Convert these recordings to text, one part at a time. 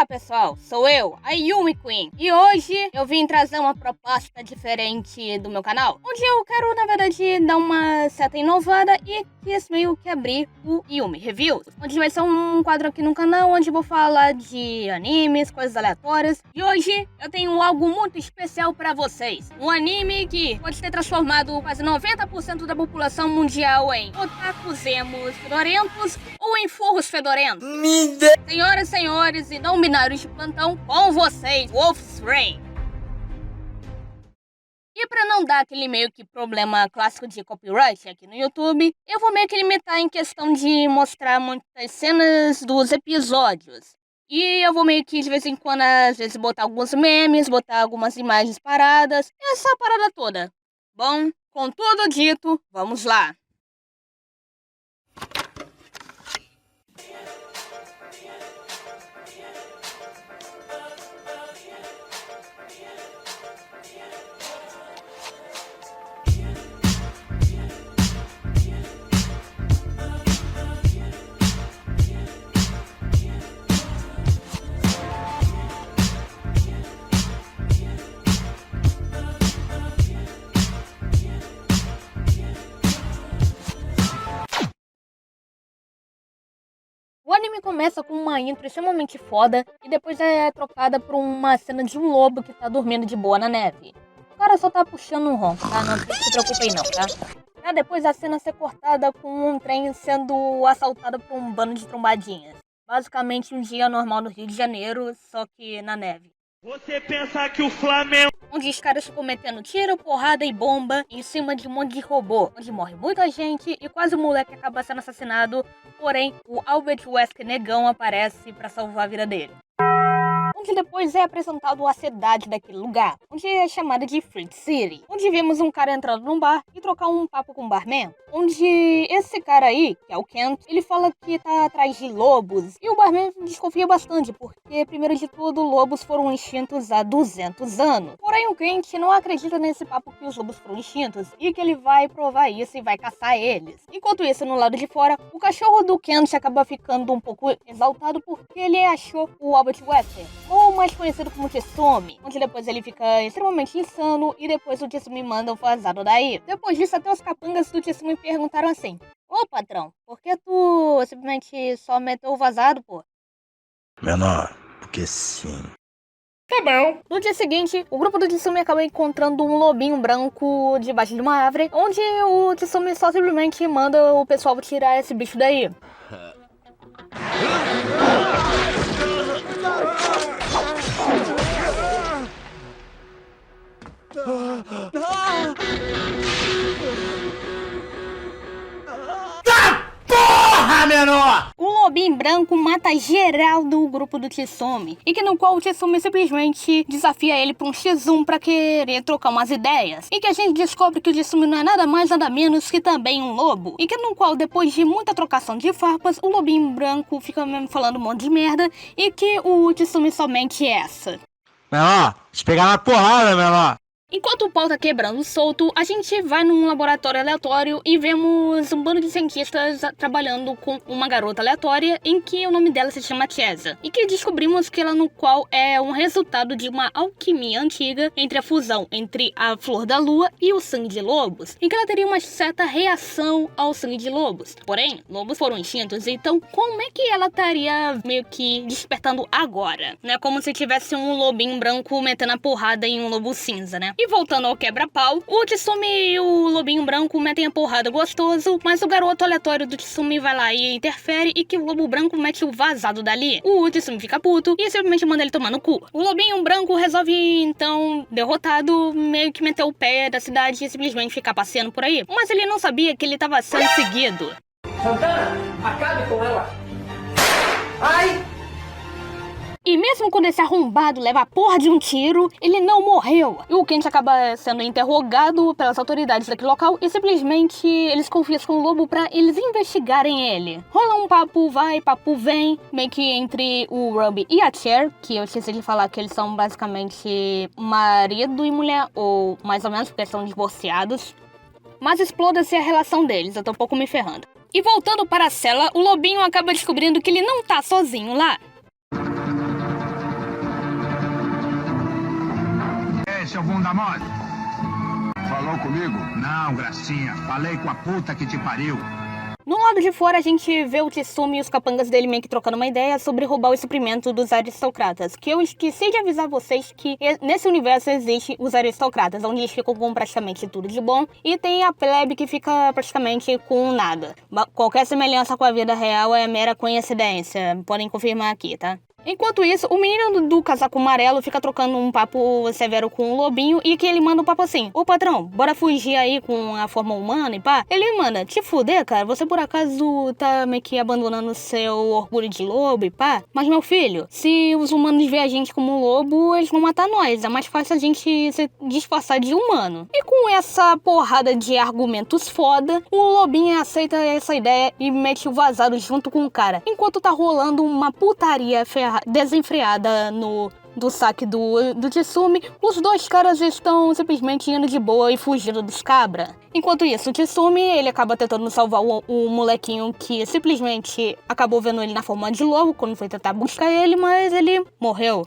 Olá pessoal, sou eu, a Yumi Queen, e hoje eu vim trazer uma proposta diferente do meu canal, onde eu quero na verdade dar uma certa inovada e quis meio que abrir o Yumi Reviews, onde vai ser um quadro aqui no canal onde eu vou falar de animes, coisas aleatórias, e hoje eu tenho algo muito especial pra vocês, um anime que pode ter transformado quase 90% da população mundial em otakus emos fedorentos ou em furros fedorentos. Senhoras e senhores e não binários de plantão, com vocês, Wolf's Rain. E pra não dar aquele meio que problema clássico de copyright aqui no YouTube, eu vou meio que limitar em questão de mostrar muitas cenas dos episódios. E eu vou meio que de vez em quando, às vezes, botar alguns memes, botar algumas imagens paradas, essa parada toda. Bom, com tudo dito, vamos lá. O anime começa com uma intro extremamente foda e depois é trocada por uma cena de um lobo que tá dormindo de boa na neve. O cara só tá puxando um ronco, tá? Não se preocupe aí não, tá? Pra depois a cena ser cortada com um trem sendo assaltado por um bando de trombadinhas. Basicamente um dia normal no Rio de Janeiro, só que na neve. Você pensa que o Flamengo... Onde os caras ficam metendo tiro, porrada e bomba em cima de um monte de robô. Onde morre muita gente e quase o moleque acaba sendo assassinado. Porém, o Albert Wesker negão aparece pra salvar a vida dele. Onde depois é apresentado a cidade daquele lugar, onde é chamada de Fruit City. Onde vemos um cara entrando num bar e trocar um papo com o barman. Onde esse cara aí, que é o Kent, ele fala que tá atrás de lobos. E o barman desconfia bastante, porque primeiro de tudo, lobos foram extintos há 200 anos. Porém, o Kent não acredita nesse papo que os lobos foram extintos e que ele vai provar isso e vai caçar eles. Enquanto isso, no lado de fora, o cachorro do Kent acaba ficando um pouco exaltado porque ele achou o Albert Wesker, ou mais conhecido como Tsumi, onde depois ele fica extremamente insano e depois o Tsumi manda o vazado daí. Depois disso, até os capangas do Tsumi perguntaram assim: ô patrão, por que tu simplesmente só meteu o vazado, pô? Menor, porque sim. Tá bom. No dia seguinte, o grupo do Tsumi acaba encontrando um lobinho branco debaixo de uma árvore, onde o Tsumi só simplesmente manda o pessoal tirar esse bicho daí. Porra, menor! O lobinho branco mata geral do grupo do Tsumi, e que no qual o Tsumi simplesmente desafia ele pra um X1 pra querer trocar umas ideias. E que a gente descobre que o Tsumi não é nada mais nada menos que também um lobo. E que no qual, depois de muita trocação de farpas, o lobinho branco fica mesmo falando um monte de merda, e que o Tsumi somente é essa. Menor, te pegar na porrada, menor! Enquanto o pau tá quebrando solto, a gente vai num laboratório aleatório e vemos um bando de cientistas trabalhando com uma garota aleatória em que o nome dela se chama Chesa. E que descobrimos que ela no qual é um resultado de uma alquimia antiga entre a fusão entre a flor da lua e o sangue de lobos. E que ela teria uma certa reação ao sangue de lobos. Porém, lobos foram extintos, então como é que ela estaria meio que despertando agora? Não é como se tivesse um lobinho branco metendo a porrada em um lobo cinza, né? E voltando ao quebra-pau, o Tsumi e o lobinho branco metem a porrada gostoso, mas o garoto aleatório do Tsumi vai lá e interfere e que o lobo branco mete o vazado dali. O Tsumi fica puto e simplesmente manda ele tomar no cu. O lobinho branco resolve, então, derrotado, meio que meter o pé da cidade e simplesmente ficar passeando por aí. Mas ele não sabia que ele estava sendo seguido. Santana, acabe com ela! Ai! E mesmo quando esse arrombado leva a porra de um tiro, ele não morreu. E o Kent acaba sendo interrogado pelas autoridades daquele local e simplesmente eles confiscam o lobo pra eles investigarem ele. Rola um papo vai, papo vem, meio que entre o Ruby e a Cher, que eu esqueci de falar que eles são basicamente marido e mulher, ou mais ou menos porque eles são divorciados. Mas exploda-se a relação deles, eu tô um pouco me ferrando. E voltando para a cela, o lobinho acaba descobrindo que ele não tá sozinho lá. seu bunda mole? Falou comigo? Não, gracinha. Falei com a puta que te pariu. No lado de fora, a gente vê o Tsumi e os capangas dele meio que trocando uma ideia sobre roubar o suprimento dos aristocratas. Que eu esqueci de avisar vocês que nesse universo existe os aristocratas, onde eles ficam com praticamente tudo de bom, e tem a plebe que fica praticamente com nada. Qualquer semelhança com a vida real é mera coincidência, podem confirmar aqui, tá? Enquanto isso, o menino do casaco amarelo fica trocando um papo severo com o lobinho e que ele manda um papo assim: ô patrão, bora fugir aí com a forma humana e pá. Ele manda: te fuder, cara, você por acaso tá meio que abandonando seu orgulho de lobo e pá? Mas meu filho, se os humanos verem a gente como lobo, eles vão matar nós. É mais fácil a gente se disfarçar de humano. E com essa porrada de argumentos foda, o lobinho aceita essa ideia e mete o vazado junto com o cara. Enquanto tá rolando uma putaria desenfreada do saque do Tsumi, os dois caras estão simplesmente indo de boa e fugindo dos cabra. Enquanto isso, o Tsumi, ele acaba tentando salvar o molequinho que simplesmente acabou vendo ele na forma de lobo quando foi tentar buscar ele, mas ele morreu.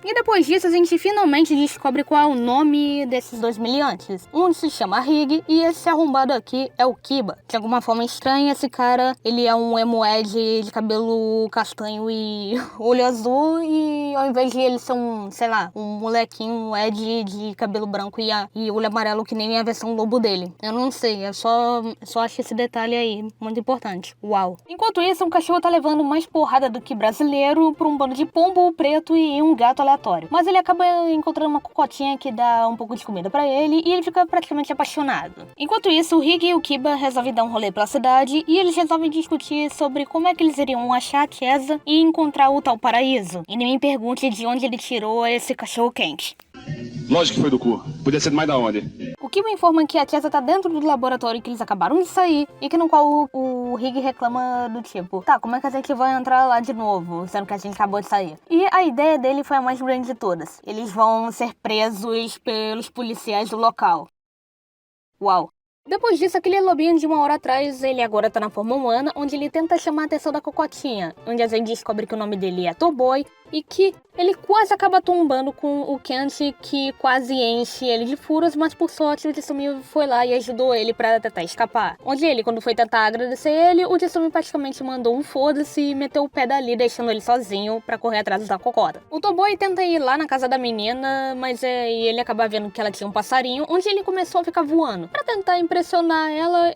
E depois disso, a gente finalmente descobre qual é o nome desses dois miliantes. Um se chama Hig e esse arrombado aqui é o Kiba. De alguma forma estranha, esse cara, ele é um emo Ed de cabelo castanho e olho azul, e ao invés de ele ser um, sei lá, um molequinho Ed de cabelo branco e olho amarelo que nem a versão lobo dele. Eu não sei, eu só acho esse detalhe aí muito importante. Uau. Enquanto isso, um cachorro tá levando mais porrada do que brasileiro por um bando de pombo preto e um gato aleatório. Mas ele acaba encontrando uma cocotinha que dá um pouco de comida pra ele e ele fica praticamente apaixonado. Enquanto isso, o Hig e o Kiba resolvem dar um rolê pela cidade e eles resolvem discutir sobre como é que eles iriam achar a Chesa e encontrar o tal paraíso. E nem me pergunte de onde ele tirou esse cachorro quente. Lógico que foi do cu. Podia ser mais da onde. O Kiba informa que a Chesa tá dentro do laboratório que eles acabaram de sair e que no qual o Hig reclama do tipo: tá, como é que a gente vai entrar lá de novo, sendo que a gente acabou de sair? E a ideia dele foi a mais grande de todas. Eles vão ser presos pelos policiais do local. Uau. Depois disso, aquele lobinho de uma hora atrás, ele agora tá na forma humana, onde ele tenta chamar a atenção da cocotinha, onde a gente descobre que o nome dele é Toboy e que ele quase acaba tombando com o Kent, que quase enche ele de furos, mas por sorte o Tsumi foi lá e ajudou ele pra tentar escapar. Onde ele, quando foi tentar agradecer ele, o Tsumi praticamente mandou um foda-se e meteu o pé dali, deixando ele sozinho pra correr atrás da cocota. O Toboy tenta ir lá na casa da menina, mas ele acaba vendo que ela tinha um passarinho, onde ele começou a ficar voando. Pra tentar impressionar ela,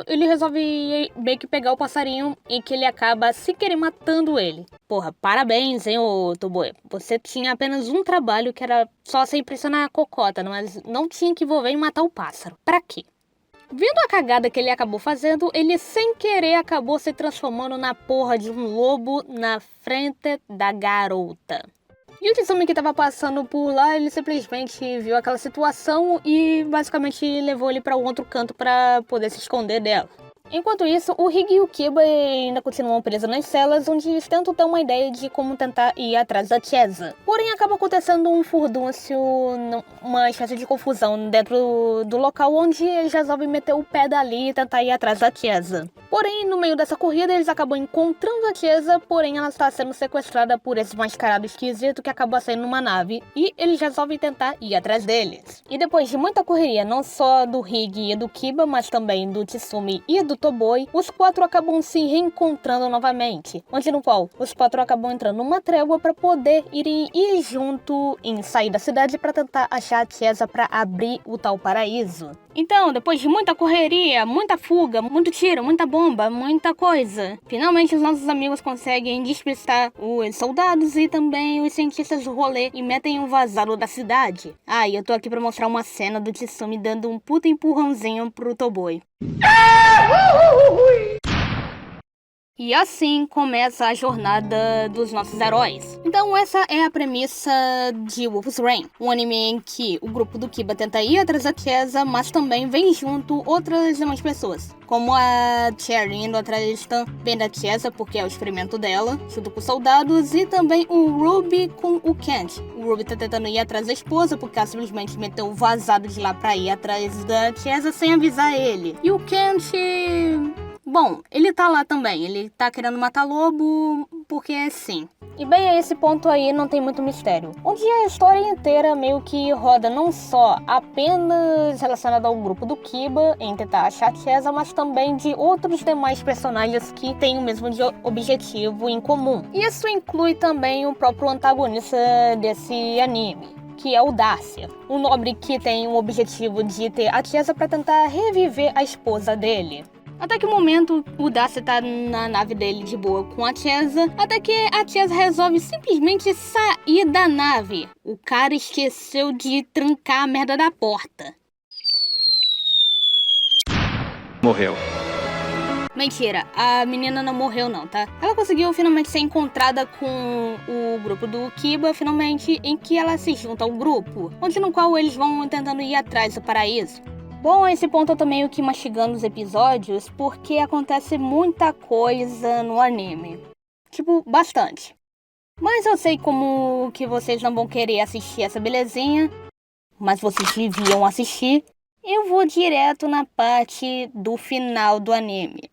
ele resolve meio que pegar o passarinho e que ele acaba sem querer matando ele. Porra, parabéns, hein, ô Toboy. Você tinha apenas um trabalho que era só se impressionar a cocota, mas não tinha que envolver em matar o pássaro. Pra quê? Vendo a cagada que ele acabou fazendo, ele sem querer acabou se transformando na porra de um lobo na frente da garota. E o Tsumi que tava passando por lá, ele simplesmente viu aquela situação e basicamente levou ele pra um outro canto pra poder se esconder dela. Enquanto isso, o Hig e o Kiba ainda continuam presos nas celas, onde eles tentam ter uma ideia de como tentar ir atrás da Chesa. Porém, acaba acontecendo um furdúncio, uma espécie de confusão dentro do local, onde eles resolvem meter o pé dali e tentar ir atrás da Chesa. Porém, no meio dessa corrida, eles acabam encontrando a Chesa, porém ela está sendo sequestrada por esse mascarado esquisito que acaba saindo numa nave, e eles resolvem tentar ir atrás deles. E depois de muita correria, não só do Hig e do Kiba, mas também do Tsumi e do Toboy, os quatro acabam se reencontrando novamente, onde no qual os quatro acabam entrando numa trégua para poder ir junto em sair da cidade para tentar achar a Chesa para abrir o tal paraíso. Então, depois de muita correria, muita fuga, muito tiro, muita bomba, muita coisa, finalmente os nossos amigos conseguem despistar os soldados e também os cientistas do rolê e metem um vazado da cidade. Ah, e eu tô aqui pra mostrar uma cena do Tsumi dando um puta empurrãozinho pro Toboy. E assim começa a jornada dos nossos heróis. Então essa é a premissa de Wolf's Rain, um anime em que o grupo do Kiba tenta ir atrás da Chesa, mas também vem junto outras demais pessoas, como a Cherry indo atrás também da Chesa, porque é o experimento dela, junto com os soldados, e também o Ruby com o Kent. O Ruby tá tentando ir atrás da esposa, porque ela simplesmente meteu o vazado de lá pra ir atrás da Chesa sem avisar ele. E o Kent Bom, ele tá lá também, ele tá querendo matar lobo porque é sim. E bem, a esse ponto aí não tem muito mistério. Onde a história inteira meio que roda não só apenas relacionada ao grupo do Kiba em tentar achar a Chesa, mas também de outros demais personagens que têm o mesmo objetivo em comum. Isso inclui também o próprio antagonista desse anime, que é o Dacia, um nobre que tem o objetivo de ter a Chesa para tentar reviver a esposa dele. Até que o momento o Dacia tá na nave dele de boa com a Chesa, até que a Chesa resolve simplesmente sair da nave. O cara esqueceu de trancar a merda da porta. Morreu. Mentira, a menina não morreu não, tá? Ela conseguiu finalmente ser encontrada com o grupo do Kiba, finalmente, em que ela se junta ao grupo, onde no qual eles vão tentando ir atrás do paraíso. Bom, a esse ponto eu tô meio que mastigando os episódios, porque acontece muita coisa no anime. Tipo, bastante. Mas eu sei como que vocês não vão querer assistir essa belezinha, mas vocês deviam assistir. Eu vou direto na parte do final do anime.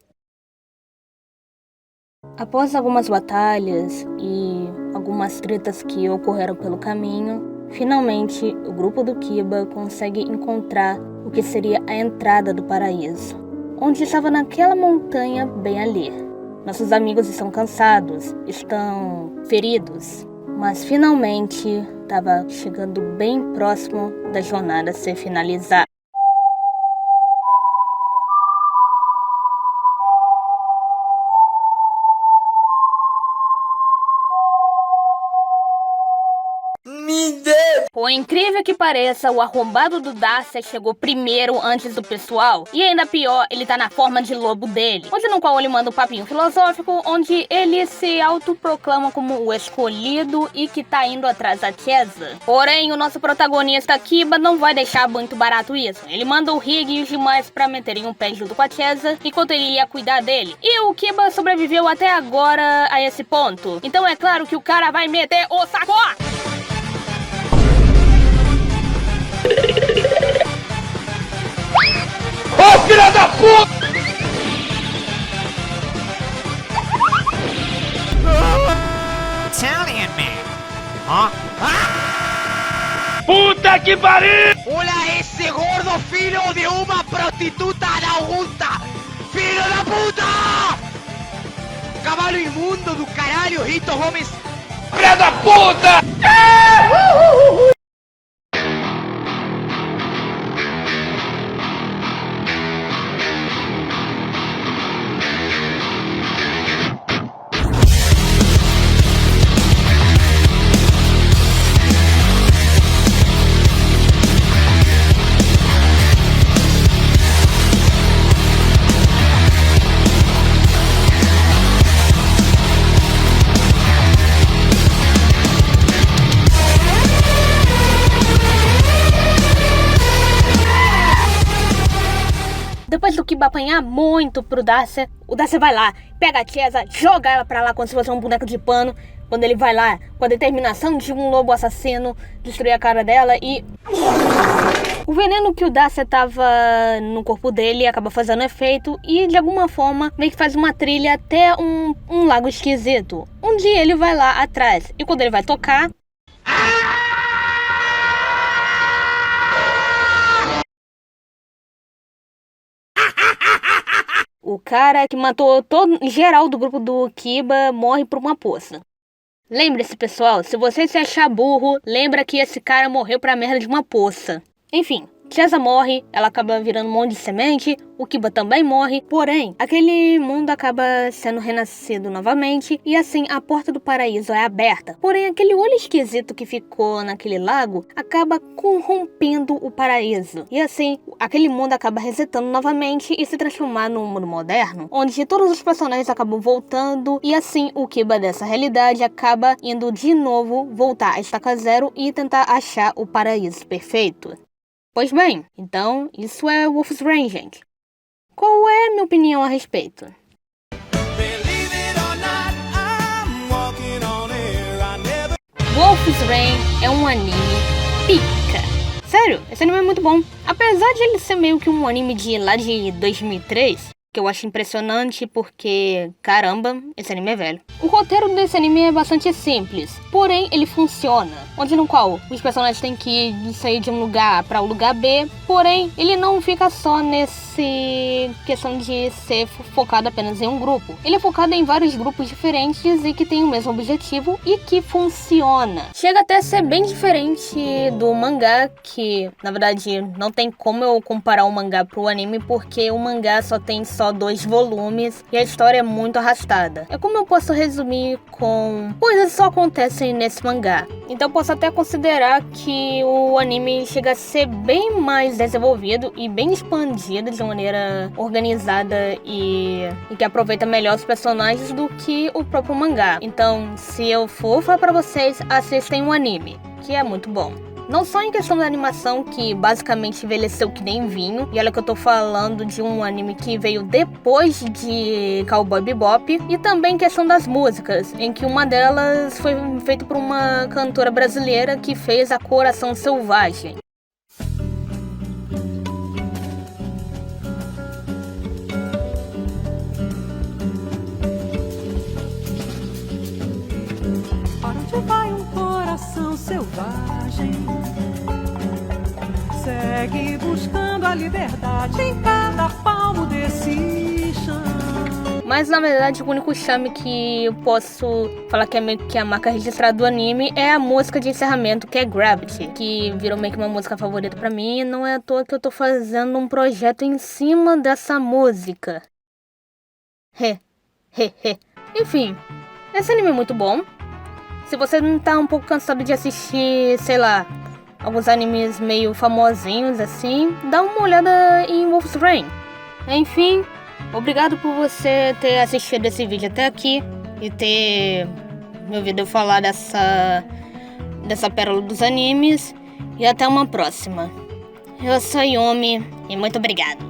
Após algumas batalhas e algumas tretas que ocorreram pelo caminho, finalmente o grupo do Kiba consegue encontrar o que seria a entrada do paraíso, onde estava naquela montanha bem ali. Nossos amigos estão cansados, estão feridos, mas finalmente estava chegando bem próximo da jornada ser finalizada. Por incrível que pareça, o arrombado do Dacia chegou primeiro antes do pessoal. E ainda pior, ele tá na forma de lobo dele. Onde no qual ele manda um papinho filosófico, onde ele se autoproclama como o escolhido e que tá indo atrás da Chesa. Porém, o nosso protagonista Kiba não vai deixar muito barato isso. Ele manda o Rig e os demais pra meterem um pé junto com a Chesa, enquanto ele ia cuidar dele. E o Kiba sobreviveu até agora a esse ponto. Então é claro que o cara vai meter o saco! Ô filha da puta! Italian man. Huh? Puta que pariu! Hola, esse gordo filho de uma prostituta da Augusta! Filho da puta! Cavalo imundo do caralho, Rito Gomes! Filha da puta! Depois do Kiba apanhar muito pro Dacia, o Dacia vai lá, pega a Chesa, joga ela pra lá como se fosse um boneco de pano. Quando ele vai lá, com a determinação de um lobo assassino, destruir a cara dela e... o veneno que o Dacia tava no corpo dele acaba fazendo efeito e de alguma forma meio que faz uma trilha até um lago esquisito, onde ele vai lá atrás. E quando ele vai tocar... o cara que matou todo geral do grupo do Kiba morre por uma poça. Lembre-se, pessoal, se você se achar burro, lembra que esse cara morreu pra merda de uma poça. Enfim, Chesa morre, ela acaba virando um monte de semente, o Kiba também morre, porém, aquele mundo acaba sendo renascido novamente e assim a porta do paraíso é aberta. Porém, aquele olho esquisito que ficou naquele lago acaba corrompendo o paraíso. E assim, aquele mundo acaba resetando novamente e se transformar num mundo moderno, onde todos os personagens acabam voltando e assim o Kiba dessa realidade acaba indo de novo voltar à estaca zero e tentar achar o paraíso perfeito. Pois bem, então isso é Wolf's Rain, gente. Qual é a minha opinião a respeito? Wolf's Rain é um anime pica. Sério, esse anime é muito bom. Apesar de ele ser meio que um anime de lá de 2003, que eu acho impressionante porque, caramba, esse anime é velho. O roteiro desse anime é bastante simples, porém ele funciona, onde no qual os personagens têm que sair de um lugar para o lugar B, porém ele não fica só nesse questão de ser focado apenas em um grupo. Ele é focado em vários grupos diferentes e que tem o mesmo objetivo e que funciona. Chega até a ser bem diferente do mangá, que na verdade não tem como eu comparar o mangá pro anime, porque o mangá só tem 2 volumes e a história é muito arrastada. É como eu posso resumir com coisas que só acontecem nesse mangá. Então eu posso até considerar que o anime chega a ser bem mais desenvolvido e bem expandido de maneira organizada e que aproveita melhor os personagens do que o próprio mangá. Então, se eu for falar pra vocês, assistem o anime, que é muito bom. Não só em questão da animação, que basicamente envelheceu que nem vinho. E olha que eu tô falando de um anime que veio depois de Cowboy Bebop. E também em questão das músicas, em que uma delas foi feita por uma cantora brasileira que fez a Coração Selvagem. Para onde vai um coração selvagem? Segue buscando a liberdade em cada palmo desse chão. Mas na verdade o único charme que eu posso falar que é meio que a marca registrada do anime é a música de encerramento, que é Gravity, que virou meio que uma música favorita pra mim, e não é à toa que eu tô fazendo um projeto em cima dessa música. Enfim, esse anime é muito bom. Se você não tá um pouco cansado de assistir, sei lá, alguns animes meio famosinhos assim, dá uma olhada em Wolf's Rain. Enfim, obrigado por você ter assistido esse vídeo até aqui e ter me ouvido falar dessa pérola dos animes. E até uma próxima. Eu sou Yumi e muito obrigado.